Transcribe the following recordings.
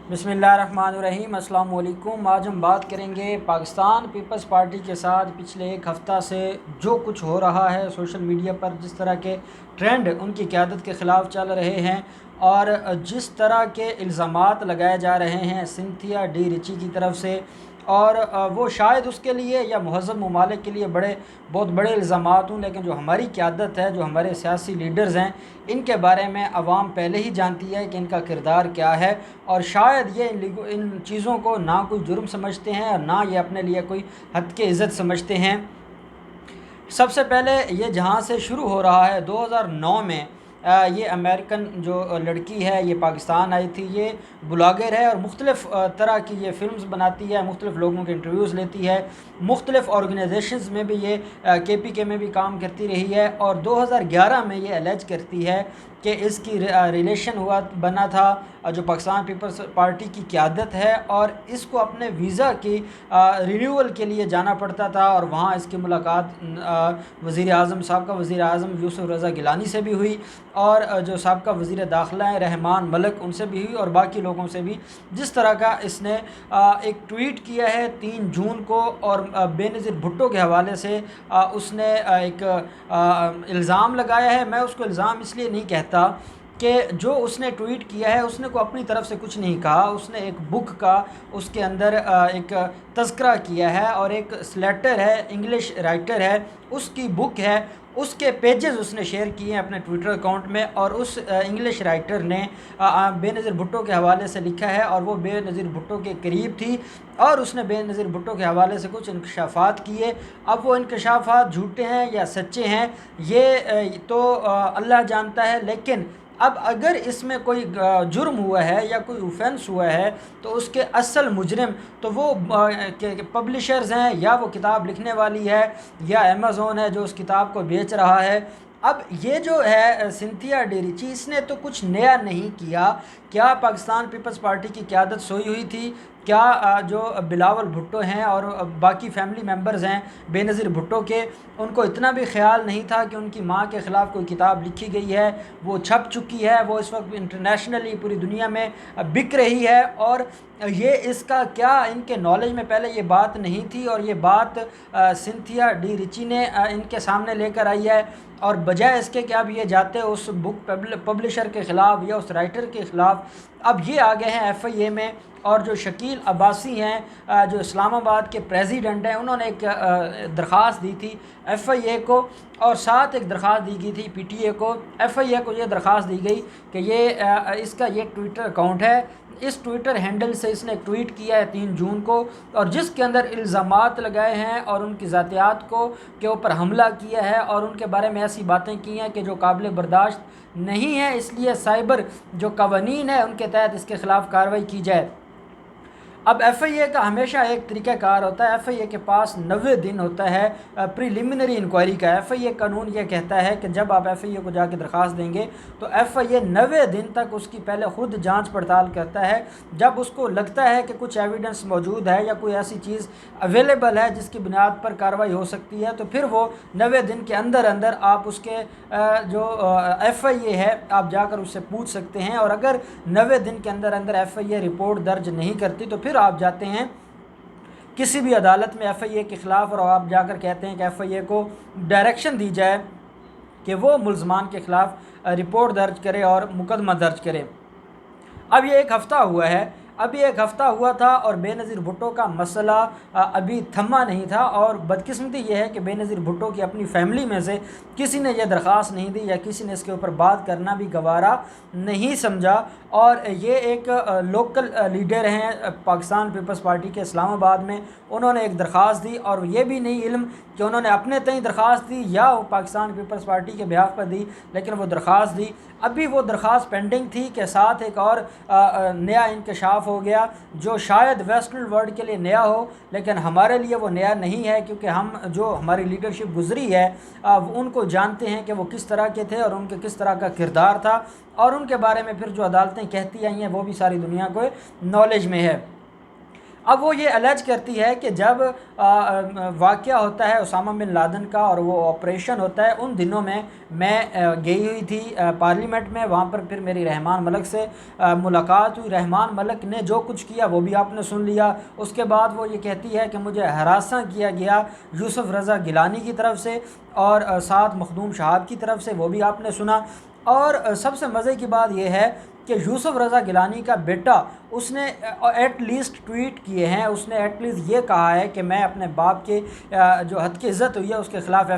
बिस्मिल्लाहिर्रहमानिर्रहीम। अस्सलाम वालेकुम। आज हम बात करेंगे पाकिस्तान पीपल्स पार्टी के साथ पिछले एक हफ़्ता से जो कुछ हो रहा है सोशल मीडिया पर, जिस तरह के ट्रेंड उनकी क़यादत के ख़िलाफ़ चल रहे हैं और जिस तरह के इल्ज़ामात लगाए जा रहे हैं सिंथिया डी रिची की तरफ से, और वो शायद उसके लिए या महज़्ज़ब ममालिक के लिए बहुत बड़े इल्ज़ामात हों, लेकिन जो हमारी क़यादत है, जो हमारे सियासी लीडर्स हैं, इनके बारे में आवाम पहले ही जानती है कि इनका किरदार क्या है। और शायद ये इन चीज़ों को ना कोई जुर्म समझते हैं और ना ये अपने लिए कोई हद के इज़्ज़त समझते हैं। सबसे पहले ये जहाँ से शुरू हो रहा है, 2009 में ये अमेरिकन जो लड़की है ये पाकिस्तान आई थी। ये ब्लॉगर है और मुख्तलिफ़ तरह की ये फ़िल्म्स बनाती है, मुख्तलिफ़ लोगों के इंटरव्यूज़ लेती है, मुख्तलिफ़ ऑर्गेनाइजेशंस में भी ये KPK में भी काम करती रही है। और 2011 में ये एलेज करती है कि इसकी रिलेशन बना था जो पाकिस्तान पीपल्स पार्टी की क़यादत है, और इसको अपने वीज़ा की रिन्यूअल के लिए जाना पड़ता था। और वहाँ इसकी मुलाकात वज़ीर आज़म साहब वज़ीर आज़म यूसुफ़ रज़ा गिलानी से भी हुई, और जो साहब वज़ीर दाखिला है रहमान मलिक, उनसे भी हुई, और बाकी लोगों से भी। जिस तरह का इसने एक ट्वीट किया है 3 जून को, और बेनज़ीर भुट्टो के हवाले से उसने एक इल्ज़ाम लगाया है। मैं उसको इल्ज़ाम इसलिए नहीं कहता कि जो उसने ट्वीट किया है उसने को अपनी तरफ से कुछ नहीं कहा। उसने एक बुक का उसके अंदर एक तज़किरा किया है, और एक स्लेटर है, इंग्लिश राइटर है, उसकी बुक है, उसके पेजेस उसने शेयर किए हैं अपने ट्विटर अकाउंट में। और उस इंग्लिश राइटर ने बेनज़ीर भुट्टो के हवाले से लिखा है, और वो बेनज़ीर भुट्टो के करीब थी, और उसने बेनज़ीर भुट्टो के हवाले से कुछ इंकशाफात किए। अब वो इंकशाफात झूठे हैं या सच्चे हैं ये तो अल्लाह जानता है। लेकिन अब अगर इसमें कोई जुर्म हुआ है या कोई ऑफेंस हुआ है, तो उसके असल मुजरिम तो वो पब्लिशर्स हैं, या वो किताब लिखने वाली है, या अमेज़ोन है जो उस किताब को बेच रहा है। अब ये जो है सिंथिया डी रिची, इसने तो कुछ नया नहीं किया। क्या पाकिस्तान पीपल्स पार्टी की क़यादत सोई हुई थी? क्या जो बिलावल भुट्टो हैं और बाकी फैमिली मेम्बर्स हैं बेनज़ीर भुट्टो के, उनको इतना भी ख्याल नहीं था कि उनकी माँ के ख़िलाफ़ कोई किताब लिखी गई है? वो छप चुकी है, वो इस वक्त इंटरनेशनली पूरी दुनिया में बिक रही है। और ये इसका क्या इनके नॉलेज में पहले ये बात नहीं थी, और ये बात सिंथिया डी रिची ने इनके सामने लेकर आई है। और बजाय इसके कि अब ये जाते उस बुक पब्लिशर के ख़िलाफ़ या उस राइटर के ख़िलाफ़, अब ये आ गए हैं FIA में। और जो शकील अब्बासी हैं जो इस्लामाबाद के प्रेसिडेंट हैं, उन्होंने एक दरख्वास्त दी थी FIA को, और साथ एक दरख्वास्त दी गई थी PTA को। FIA को ये दरख्वास्त दी गई कि ये इसका ये ट्विटर अकाउंट है, इस ट्विटर हैंडल से इसने एक ट्वीट किया है 3 जून को, और जिसके अंदर इल्ज़ामात लगाए हैं और उनकी ज़ातियात को के ऊपर हमला किया है, और उनके बारे में ऐसी बातें की हैं कि जो काबिल बर्दाश्त नहीं है। इसलिए साइबर जो कवानीन है उनके तहत इसके ख़िलाफ़ कार्रवाई की जाए। अब FIA का हमेशा एक तरीक़ाकार होता है। FIA के पास 90 दिन होता है प्रीलिमिनरी इंक्वायरी का। FIA कानून ये कहता है कि जब आप FIA को जाके दरख्वास्त देंगे तो FIA 90 दिन तक उसकी पहले ख़ुद जांच पड़ताल करता है। जब उसको लगता है कि कुछ एविडेंस मौजूद है या कोई ऐसी चीज़ अवेलेबल है जिसकी बुनियाद पर कार्रवाई हो सकती है, तो फिर वो 90 दिन के अंदर अंदर आप उसके जो FIA है आप जाकर उससे पूछ सकते हैं। और अगर 90 दिन के अंदर अंदर FIA रिपोर्ट दर्ज नहीं करती, तो फिर आप जाते हैं किसी भी अदालत में FIA के ख़िलाफ़, और आप जाकर कहते हैं कि FIA को डायरेक्शन दी जाए कि वो मुल्ज़मान के ख़िलाफ़ रिपोर्ट दर्ज करे और मुकदमा दर्ज करे। अब ये एक हफ़्ता हुआ है, अभी एक हफ़्ता हुआ था, और बेनज़ीर भुट्टो का मसला अभी थमा नहीं था। और बदकिस्मती ये है कि बेनज़ीर भुट्टो की अपनी फ़ैमिली में से किसी ने यह दरख्वास्त नहीं दी, या किसी ने इसके ऊपर बात करना भी गवारा नहीं समझा। और ये एक लोकल लीडर हैं पाकिस्तान पीपल्स पार्टी के इस्लामाबाद में, उन्होंने एक दरख्वास्त दी, और ये भी नहीं इल्म कि उन्होंने अपने तय दरख्वास्त दी या वो पाकिस्तान पीपल्स पार्टी के बिहाफ पर दी, लेकिन वो दरख्वास्त दी। अभी वो दरख्वास्त पेंडिंग थी कि साथ एक और नया इंकशाफ हो गया जो शायद वेस्टर्न वर्ल्ड के लिए नया हो, लेकिन हमारे लिए वो नया नहीं है, क्योंकि हम जो हमारी लीडरशिप गुजरी है उनको जानते हैं कि वो किस तरह के थे और उनके किस तरह का किरदार था, और उनके बारे में फिर जो अदालतें कहती आई हैं वो भी सारी दुनिया को नॉलेज में है। अब वो ये अलर्ज करती है कि जब वाक़या होता है उसामा बिन लादेन का और वो ऑपरेशन होता है, उन दिनों में मैं गई हुई थी पार्लियामेंट में। वहाँ पर फिर मेरी रहमान मलिक से मुलाकात हुई। रहमान मलिक ने जो कुछ किया वो भी आपने सुन लिया। उसके बाद वो ये कहती है कि मुझे हरासा किया गया यूसुफ रज़ा गिलानी की तरफ से और साथ मखदूम शहाब की तरफ से, वो भी आपने सुना। और सबसे मज़े की बात यह है कि यूसुफ रज़ा गिलानी का बेटा उसने एट लीस्ट ट्वीट किए हैं, उसने एट लीस्ट ये कहा है कि मैं अपने बाप के जो हद की इज़्ज़त हुई है उसके ख़िलाफ़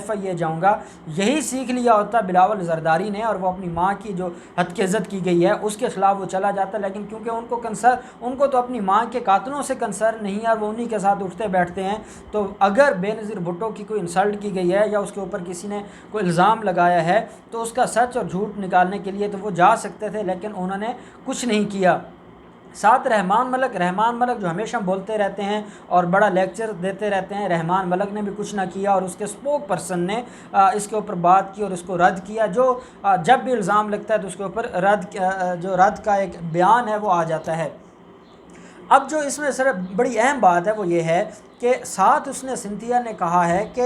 FIA जाऊँगा। यही सीख लिया होता बिलावल ज़रदारी ने, और वो अपनी माँ की जो हद की इज़्ज़त की गई है उसके ख़िलाफ़ वो चला जाता। लेकिन क्योंकि उनको तो अपनी माँ के कातलों से कंसर्न नहीं है और वो उन्हीं के साथ उठते बैठते हैं। तो अगर बेनज़ीर भुट्टो की कोई इंसल्ट की गई है या उसके ऊपर किसी ने कोई इल्ज़ाम लगाया है तो उसका सच और झूठ निकालने के लिए तो वो जा सकते थे, लेकिन उन्होंने कुछ नहीं किया। साथ रहमान मलिक जो हमेशा बोलते रहते हैं और बड़ा लेक्चर देते रहते हैं, रहमान मलिक ने भी कुछ ना किया और उसके स्पोक पर्सन ने इसके ऊपर बात की और इसको रद्द किया। जो जब भी इल्ज़ाम लगता है तो उसके ऊपर रद्द का एक बयान है वो आ जाता है। अब जो इसमें सर बड़ी अहम बात है वो ये है कि साथ उसने सिंथिया ने कहा है कि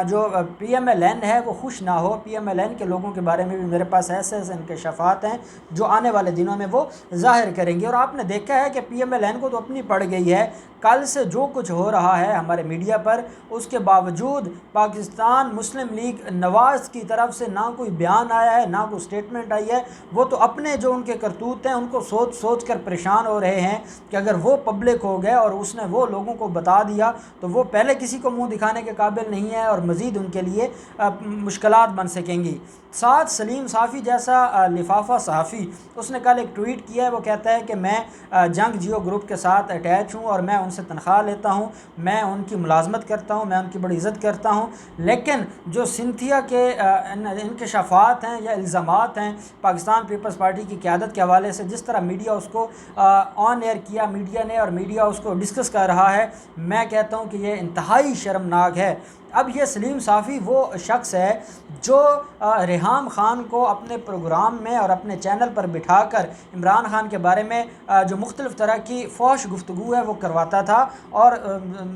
जो PMLN है वो खुश ना हो। PMLN के लोगों के बारे में भी मेरे पास ऐसे इंकशाफात हैं जो आने वाले दिनों में वो ज़ाहिर करेंगे। और आपने देखा है कि PMLN को तो अपनी पड़ गई है। कल से जो कुछ हो रहा है हमारे मीडिया पर, उसके बावजूद पाकिस्तान मुस्लिम लीग नवाज़ की तरफ से ना कोई बयान आया है ना कोई स्टेटमेंट आई है। वो तो अपने जो उनके करतूत हैं उनको सोच सोच कर परेशान हो रहे हैं कि अगर वो पब्लिक हो गए और उसने वो लोगों को बता दिया तो वो पहले किसी को मुंह दिखाने के काबिल नहीं है और मज़ीद उनके लिए मुश्किलात बन सकेंगी। साथ सलीम साफ़ी जैसा लिफाफा सहाफ़ी, उसने कल एक ट्वीट किया है। वो कहता है कि मैं जंग जियो ग्रुप के साथ अटैच हूँ और मैं उनसे तनख्वाह लेता हूँ, मैं उनकी मुलाजमत करता हूँ, मैं उनकी बड़ी इज़्ज़त करता हूँ। लेकिन जो सिंथिया के इंकशाफात हैं या इल्ज़ामात हैं पाकिस्तान पीपल्स पार्टी की क़यादत के हवाले से, जिस तरह मीडिया उसको ऑन एयर किया मीडिया ने और मीडिया उसको डिस्कस कर रहा है, मैं कहता हूँ कि ये इंतहाई शर्मनाक है। अब ये सलीम साफ़ी वो शख्स है जो रेहाम ख़ान को अपने प्रोग्राम में और अपने चैनल पर बिठाकर इमरान ख़ान के बारे में जो मुख्तलिफ़ तरह की फ़ौश गुफ्तगू है वो करवाता था। और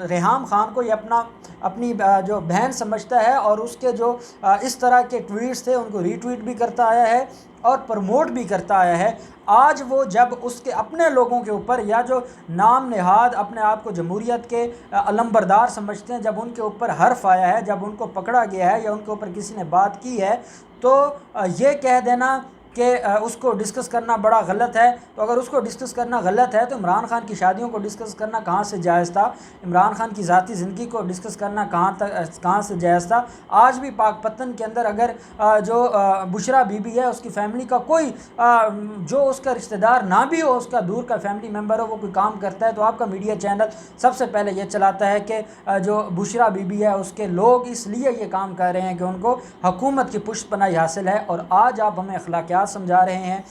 रेहाम ख़ान को ये अपनी जो बहन समझता है और उसके जो इस तरह के ट्वीट्स थे उनको रीट्वीट भी करता आया है और प्रमोट भी करता आया है। आज वो जब उसके अपने लोगों के ऊपर या जो नाम नेहाद अपने आप को जमहूरियत के अलंबरदार समझते हैं, जब उनके ऊपर हर्फ आया है, जब उनको पकड़ा गया है या उनके ऊपर किसी ने बात की है, तो ये कह देना कि उसको डिस्कस करना बड़ा गलत है। तो अगर उसको डिस्कस करना गलत है तो इमरान ख़ान की शादियों को डिस्कस करना कहाँ से जायज़ था? इमरान ख़ान की ज़ाती ज़िंदगी को डिस्कस करना कहाँ से जायज़ था? आज भी पाकपतन के अंदर अगर जो बुशरा बीबी है उसकी फ़ैमिली का कोई जो उसका रिश्तेदार ना भी हो, उसका दूर का फैमिली मेम्बर हो, वो कोई काम करता है तो आपका मीडिया चैनल सबसे पहले ये चलाता है कि जो बुशरा बीबी है उसके लोग इसलिए ये काम कर रहे हैं कि उनको हुकूमत की पुष्ट पनाही हासिल है। और आज आप हमें अखलाकियात समझा रहे हैं,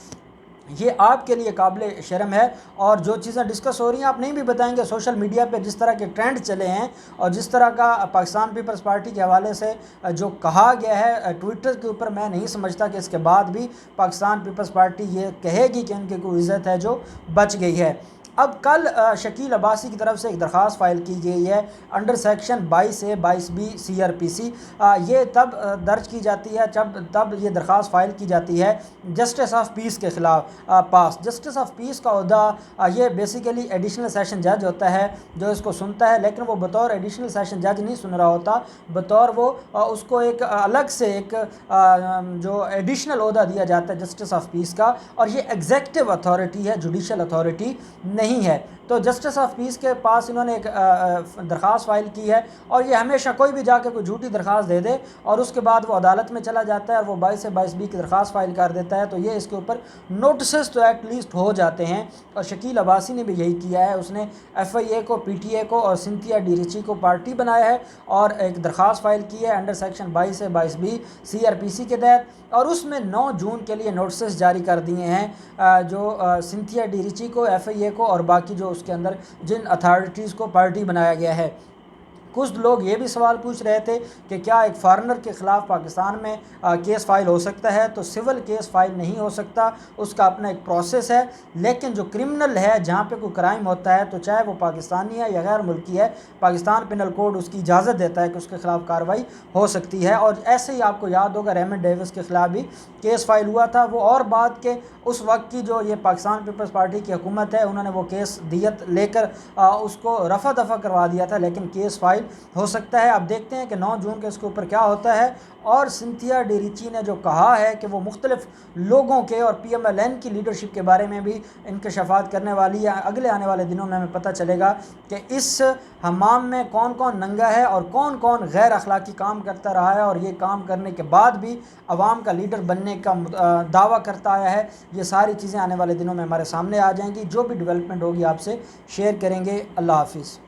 ये आपके लिए काबिल शर्म है। और जो चीज़ें डिस्कस हो रही हैं आप नहीं भी बताएंगे। सोशल मीडिया पे जिस तरह के ट्रेंड चले हैं और जिस तरह का पाकिस्तान पीपल्स पार्टी के हवाले से जो कहा गया है ट्विटर के ऊपर, मैं नहीं समझता कि इसके बाद भी पाकिस्तान पीपल्स पार्टी ये कहेगी कि उनकी कोई इज़्ज़त है जो बच गई है। अब कल शकील अब्बासी की तरफ से एक दरख्वास्त फ़ाइल की गई है under section 22A 22B CRPC। ये तब दर्ज की जाती है तब ये दरख्वास्त फ़ाइल की जाती है जस्टिस ऑफ पीस के ख़िलाफ़ पास। जस्टिस ऑफ पीस का ओहदा ये बेसिकली एडिशनल सेशन जज होता है जो इसको सुनता है, लेकिन वो बतौर एडिशनल सेशन जज नहीं सुन रहा होता, बतौर वो उसको एक अलग से एक जो एडिशनल ओहदा दिया जाता है जस्टिस ऑफ पीस का। और ये एग्जेक्टिव अथॉरिटी है, जुडिशल अथॉरिटी नहीं है। तो जस्टिस ऑफ पीस के पास इन्होंने एक दरख्वास्त फ़ाइल की है और ये हमेशा कोई भी जाके कोई झूठी दरख्वास्त दे दे और उसके बाद वो अदालत में चला जाता है और वो 22 से 22B की दरख्वास्त फ़ाइल कर देता है, तो ये इसके ऊपर नोटिस तो एटलीस्ट हो जाते हैं। और शकील अब्बासी ने भी यही किया है, उसने FIA को, PTA को और सिंथिया डी रिची को पार्टी बनाया है और एक दरख्वास्त फ़ाइल की है अंडर सेक्शन 22 से 22B CRPC के तहत। और उसमें 9 जून के लिए नोटिस जारी कर दिए हैं जो सिंथिया डी रिची को, FIA को और बाकी जो उसके अंदर जिन अथॉरिटीज़ को पार्टी बनाया गया है। कुछ लोग ये भी सवाल पूछ रहे थे कि क्या एक फ़ॉरेनर के ख़िलाफ़ पाकिस्तान में केस फ़ाइल हो सकता है। तो सिविल केस फ़ाइल नहीं हो सकता, उसका अपना एक प्रोसेस है। लेकिन जो क्रिमिनल है, जहाँ पे कोई क्राइम होता है, तो चाहे वो पाकिस्तानी है या गैर मुल्की है, पाकिस्तान पिनल कोड उसकी इजाज़त देता है कि उसके ख़िलाफ़ कार्रवाई हो सकती है। और ऐसे ही आपको याद होगा रेमंड डेविस के ख़िलाफ़ भी केस फ़ाइल हुआ था। वो और बात के उस वक्त की जो ये पाकिस्तान पीपल्स पार्टी की हुकूमत है, उन्होंने वो केस दियत लेकर उसको रफ़ा दफ़ा करवा दिया था, लेकिन केस फ़ाइल हो सकता है। अब देखते हैं कि 9 जून के इसके ऊपर क्या होता है। और सिंथिया डिरीची ने जो कहा है कि वो मुख्तलिफ लोगों के और PMLN की लीडरशिप के बारे में भी इंकशाफात करने वाली है। अगले आने वाले दिनों में हमें पता चलेगा कि इस हमाम में कौन कौन नंगा है और कौन कौन गैर अखलाकी काम करता रहा है और ये काम करने के बाद भी अवाम का लीडर बनने का दावा करता आया है। ये सारी चीज़ें आने वाले दिनों में हमारे सामने आ जाएंगी। जो भी डेवलपमेंट होगी आपसे शेयर करेंगे। अल्लाह हाफिज़।